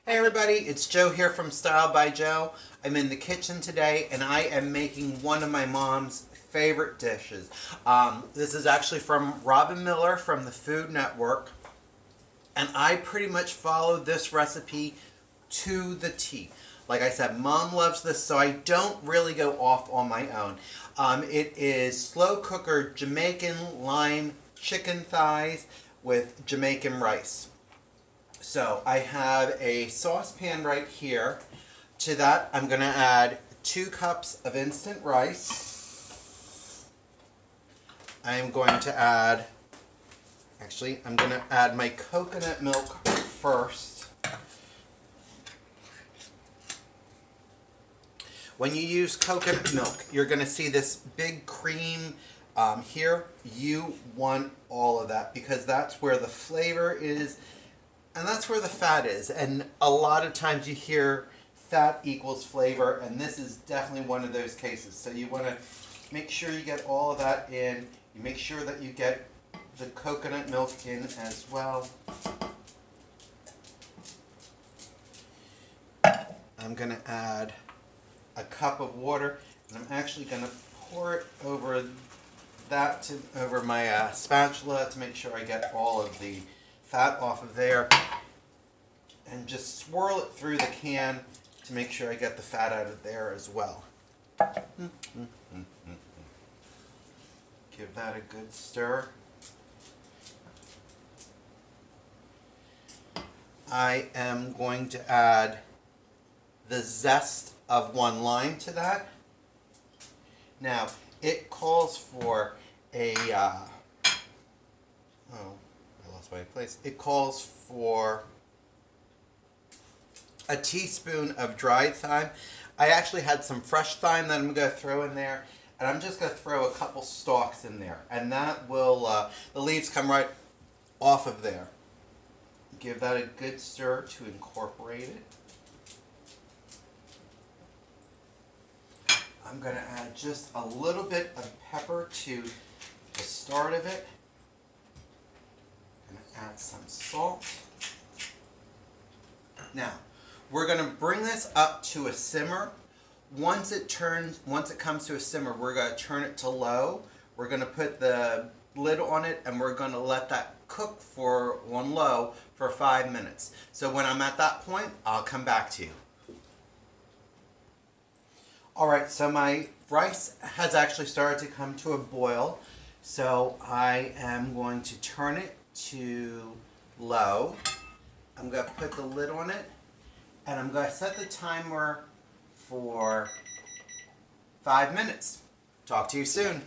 Hey everybody, it's Joe here from Style by Joe. I'm in the kitchen today and I am making one of my mom's favorite dishes. This is actually from Robin Miller from the Food Network, and I pretty much followed this recipe to the T. Like I said, Mom loves this, so I don't really go off on my own. It is slow cooker Jamaican lime chicken thighs with Jamaican rice. So I have a saucepan right here. To that I'm going to add 2 cups of instant rice. I am going to add, I'm going to add my coconut milk first. When you use coconut milk, you're going to see this big cream here. You want all of that because that's where the flavor is. And that's where the fat is, and a lot of times you hear fat equals flavor, and this is definitely one of those cases. So you want to make sure you get all of that in. You make sure that you get the coconut milk in as well. I'm going to add a cup of water, and I'm actually going to pour it over over my spatula to make sure I get all of the fat off of there, and just swirl it through the can to make sure I get the fat out of there as well. Give that a good stir. I am going to add the zest of 1 lime to that. Now, it calls for a it calls for a teaspoon of dried thyme. I actually had some fresh thyme that I'm going to throw in there, and I'm just going to throw a couple stalks in there, and that will, the leaves come right off of there. Give that a good stir to incorporate it. I'm going to add just a little bit of pepper to the start of it. Add some salt. Now, we're going to bring this up to a simmer. Once it comes to a simmer, we're going to turn it to low. We're going to put the lid on it, and we're going to let that cook on low for 5 minutes. So when I'm at that point, I'll come back to you. Alright, so my rice has actually started to come to a boil. So I am going to turn it to low. I'm going to put the lid on it, and I'm going to set the timer for 5 minutes. Talk to you soon.